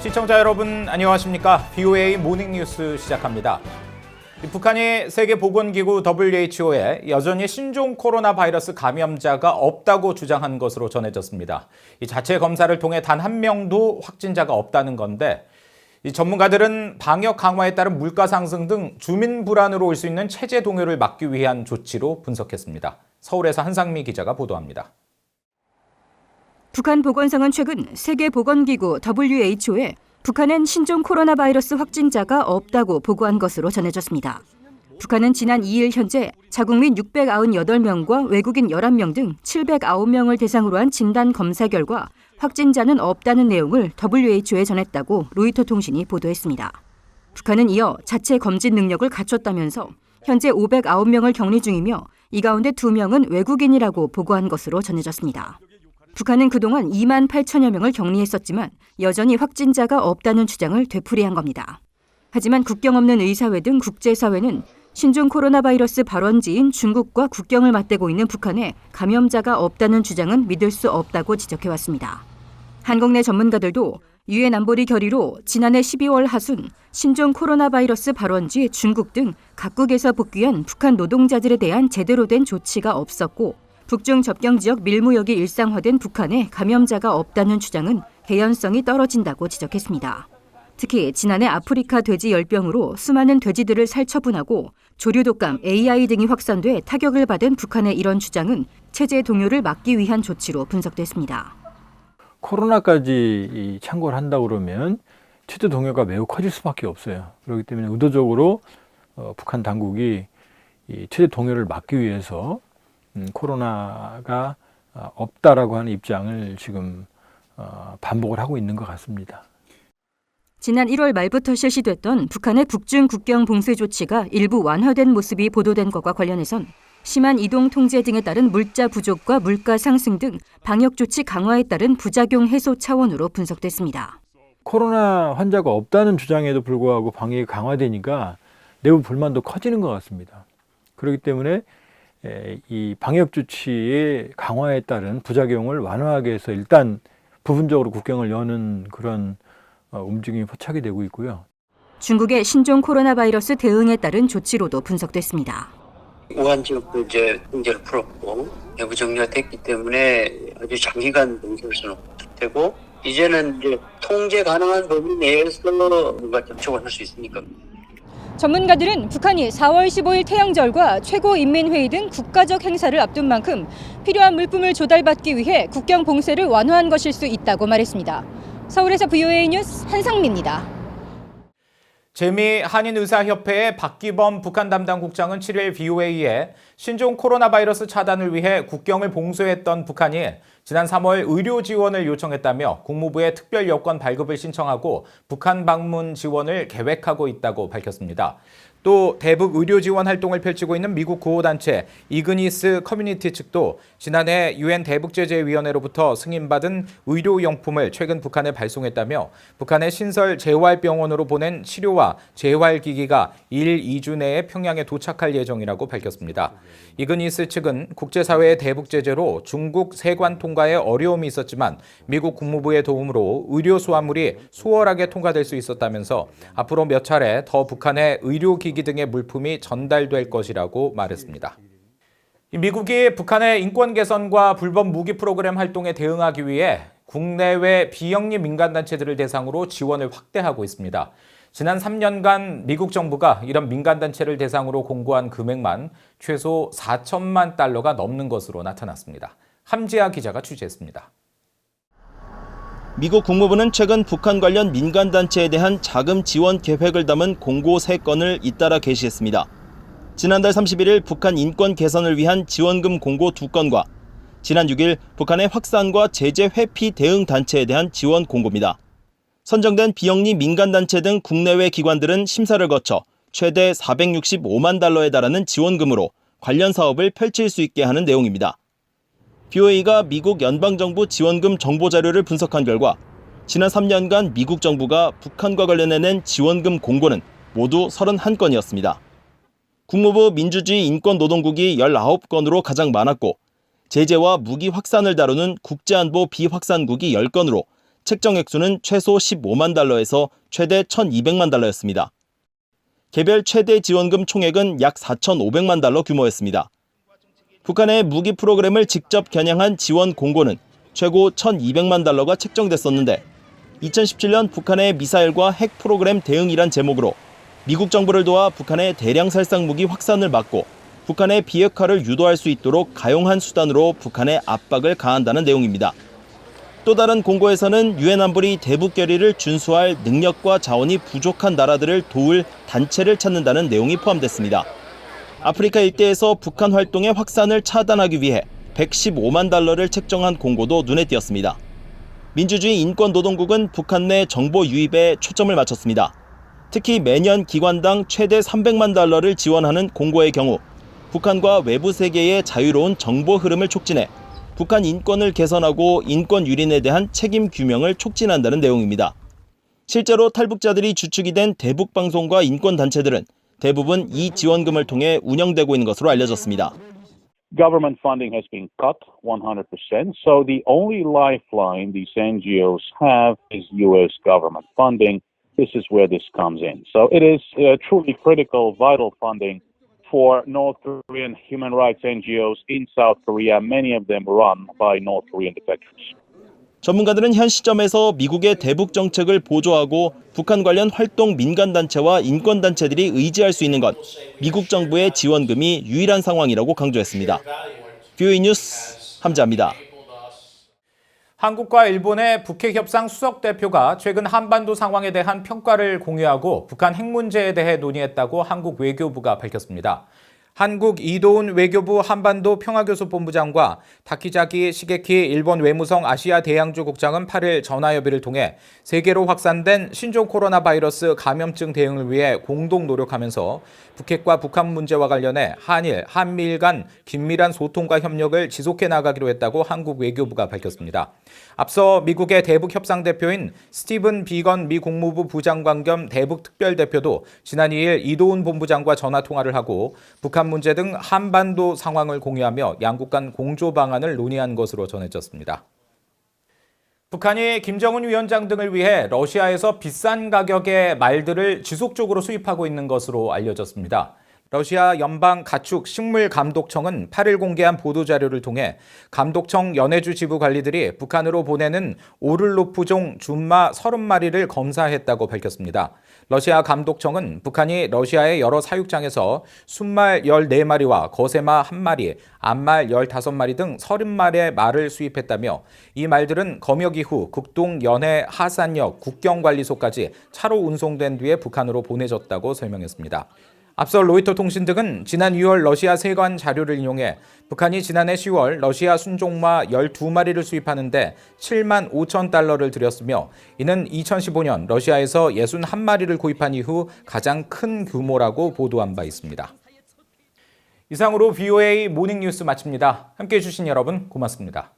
시청자 여러분 안녕하십니까? BOA 모닝뉴스 시작합니다. 북한이 세계보건기구 WHO에 여전히 신종 코로나 바이러스 감염자가 없다고 주장한 것으로 전해졌습니다. 이 자체 검사를 통해 단 한 명도 확진자가 없다는 건데 이 전문가들은 방역 강화에 따른 물가 상승 등 주민 불안으로 올 수 있는 체제 동요를 막기 위한 조치로 분석했습니다. 서울에서 한상미 기자가 보도합니다. 북한 보건성은 최근 세계보건기구 WHO에 북한엔 신종 코로나 바이러스 확진자가 없다고 보고한 것으로 전해졌습니다. 북한은 지난 2일 현재 자국민 698명과 외국인 11명 등 709명을 대상으로 한 진단 검사 결과 확진자는 없다는 내용을 WHO에 전했다고 로이터 통신이 보도했습니다. 북한은 이어 자체 검진 능력을 갖췄다면서 현재 509명을 격리 중이며 이 가운데 2명은 외국인이라고 보고한 것으로 전해졌습니다. 북한은 그동안 2만 8천여 명을 격리했었지만 여전히 확진자가 없다는 주장을 되풀이한 겁니다. 하지만 국경 없는 의사회 등 국제사회는 신종 코로나 바이러스 발원지인 중국과 국경을 맞대고 있는 북한에 감염자가 없다는 주장은 믿을 수 없다고 지적해왔습니다. 한국 내 전문가들도 유엔 안보리 결의로 지난해 12월 하순 신종 코로나 바이러스 발원지 중국 등 각국에서 복귀한 북한 노동자들에 대한 제대로 된 조치가 없었고 북중 접경 지역 밀무역이 일상화된 북한에 감염자가 없다는 주장은 개연성이 떨어진다고 지적했습니다. 특히 지난해 아프리카 돼지 열병으로 수많은 돼지들을 살처분하고 조류 독감, AI 등이 확산돼 타격을 받은 북한의 이런 주장은 체제 동요를 막기 위한 조치로 분석됐습니다. 코로나까지 참고를 한다 그러면 체제 동요가 매우 커질 수밖에 없어요. 그렇기 때문에 의도적으로 북한 당국이 이 체제 동요를 막기 위해서 코로나가 없다라고 하는 입장을 지금 반복을 하고 있는 것 같습니다. 지난 1월 말부터 실시됐던 북한의 북중 국경 봉쇄 조치가 일부 완화된 모습이 보도된 것과 관련해선 심한 이동 통제 등에 따른 물자 부족과 물가 상승 등 방역 조치 강화에 따른 부작용 해소 차원으로 분석됐습니다. 코로나 환자가 없다는 주장에도 불구하고 방역이 강화되니까 내부 불만도 커지는 것 같습니다. 그렇기 때문에 이 방역 조치의 강화에 따른 부작용을 완화하기 위해서 일단 부분적으로 국경을 여는 그런 움직임이 포착이 되고 있고요. 중국의 신종 코로나 바이러스 대응에 따른 조치로도 분석됐습니다. 우한 지역도 이제 통제를 풀었고 내부 정리가 됐기 때문에 아주 장기간 봉쇄할 수는 없을 테고 이제는 이제 통제 가능한 범위 내에서 뭔가 접촉을 할 수 있으니까. 전문가들은 북한이 4월 15일 태양절과 최고인민회의 등 국가적 행사를 앞둔 만큼 필요한 물품을 조달받기 위해 국경 봉쇄를 완화한 것일 수 있다고 말했습니다. 서울에서 BOA 뉴스 한상미입니다. 재미 한인의사협회의 박기범 북한 담당 국장은 7일 BOA에 신종 코로나 바이러스 차단을 위해 국경을 봉쇄했던 북한이 지난 3월 의료 지원을 요청했다며 국무부에 특별 여권 발급을 신청하고 북한 방문 지원을 계획하고 있다고 밝혔습니다. 또 대북 의료 지원 활동을 펼치고 있는 미국 구호단체 이그니스 커뮤니티 측도 지난해 유엔 대북제재위원회로부터 승인받은 의료용품을 최근 북한에 발송했다며 북한의 신설 재활병원으로 보낸 치료와 재활기기가 1, 2주 내에 평양에 도착할 예정이라고 밝혔습니다. 이그니스 측은 국제사회의 대북제재로 중국 세관 통과에 어려움이 있었지만 미국 국무부의 도움으로 의료 수화물이 수월하게 통과될 수 있었다면서 앞으로 몇 차례 더 북한의 의료기기 등의 물품이 전달될 것이라고 말했습니다. 미국이 북한의 인권 개선과 불법 무기 프로그램 활동에 대응하기 위해 국내외 비영리 민간단체들을 대상으로 지원을 확대하고 있습니다. 지난 3년간 미국 정부가 이런 민간단체를 대상으로 공고한 금액만 최소 4천만 달러가 넘는 것으로 나타났습니다. 함지아 기자가 취재했습니다. 미국 국무부는 최근 북한 관련 민간단체에 대한 자금 지원 계획을 담은 공고 3건을 잇따라 게시했습니다. 지난달 31일 북한 인권 개선을 위한 지원금 공고 2건과 지난 6일 북한의 확산과 제재 회피 대응 단체에 대한 지원 공고입니다. 선정된 비영리 민간단체 등 국내외 기관들은 심사를 거쳐 최대 465만 달러에 달하는 지원금으로 관련 사업을 펼칠 수 있게 하는 내용입니다. BOA가 미국 연방정부 지원금 정보자료를 분석한 결과 지난 3년간 미국 정부가 북한과 관련해 낸 지원금 공고는 모두 31건이었습니다. 국무부 민주주의 인권노동국이 19건으로 가장 많았고 제재와 무기 확산을 다루는 국제안보 비확산국이 10건으로 책정 액수는 최소 15만 달러에서 최대 1,200만 달러였습니다. 개별 최대 지원금 총액은 약 4,500만 달러 규모였습니다. 북한의 무기 프로그램을 직접 겨냥한 지원 공고는 최고 1,200만 달러가 책정됐었는데 2017년 북한의 미사일과 핵 프로그램 대응이란 제목으로 미국 정부를 도와 북한의 대량 살상 무기 확산을 막고 북한의 비핵화를 유도할 수 있도록 가용한 수단으로 북한의 압박을 가한다는 내용입니다. 또 다른 공고에서는 유엔 안보리 대북 결의를 준수할 능력과 자원이 부족한 나라들을 도울 단체를 찾는다는 내용이 포함됐습니다. 아프리카 일대에서 북한 활동의 확산을 차단하기 위해 115만 달러를 책정한 공고도 눈에 띄었습니다. 민주주의 인권노동국은 북한 내 정보 유입에 초점을 맞췄습니다. 특히 매년 기관당 최대 300만 달러를 지원하는 공고의 경우 북한과 외부 세계의 자유로운 정보 흐름을 촉진해 북한 인권을 개선하고 인권 유린에 대한 책임 규명을 촉진한다는 내용입니다. 실제로 탈북자들이 주축이 된 대북 방송과 인권 단체들은 대부분 이 지원금을 통해 운영되고 있는 것으로 알려졌습니다. Government funding has been cut 100%, so the only lifeline these NGOs have is U.S. government funding. This is where this comes in. So it is truly critical, vital funding for North Korean human rights NGOs in South Korea, many of them run by North Korean defectors. 전문가들은 현 시점에서 미국의 대북 정책을 보조하고 북한 관련 활동 민간단체와 인권단체들이 의지할 수 있는 건 미국 정부의 지원금이 유일한 상황이라고 강조했습니다. VOA 뉴스 함자입니다. 한국과 일본의 북핵 협상 수석 대표가 최근 한반도 상황에 대한 평가를 공유하고 북한 핵 문제에 대해 논의했다고 한국 외교부가 밝혔습니다. 한국 이도훈 외교부 한반도 평화교섭본부장과 다키자키 시게키 일본 외무성 아시아 대양조 국장은 8일 전화협의를 통해 세계로 확산된 신종 코로나 바이러스 감염증 대응을 위해 공동 노력하면서 북핵과 북한 문제와 관련해 한일, 한미일 간 긴밀한 소통과 협력을 지속해 나가기로 했다고 한국 외교부가 밝혔습니다. 앞서 미국의 대북 협상 대표인 스티븐 비건 미 국무부 부장관 겸 대북 특별대표도 지난 2일 이도훈 본부장과 전화 통화를 하고 북한 문제 등 한반도 상황을 공유하며 양국 간 공조 방안을 논의한 것으로 전해졌습니다. 북한이 김정은 위원장 등을 위해 러시아에서 비싼 가격의 말들을 지속적으로 수입하고 있는 것으로 알려졌습니다. 러시아 연방 가축 식물 감독청은 8일 공개한 보도자료를 통해 감독청 연해주 지부 관리들이 북한으로 보내는 오를로프종 준마 30마리를 검사했다고 밝혔습니다. 러시아 감독청은 북한이 러시아의 여러 사육장에서 순말 14마리와 거세마 1마리, 암말 15마리 등 30마리의 말을 수입했다며 이 말들은 검역 이후 극동 연해 하산역 국경관리소까지 차로 운송된 뒤에 북한으로 보내졌다고 설명했습니다. 앞서 로이터 통신 등은 지난 6월 러시아 세관 자료를 인용해 북한이 지난해 10월 러시아 순종마 12마리를 수입하는데 7만 5천 달러를 들였으며 이는 2015년 러시아에서 61마리를 구입한 이후 가장 큰 규모라고 보도한 바 있습니다. 이상으로 VOA 모닝뉴스 마칩니다. 함께해 주신 여러분 고맙습니다.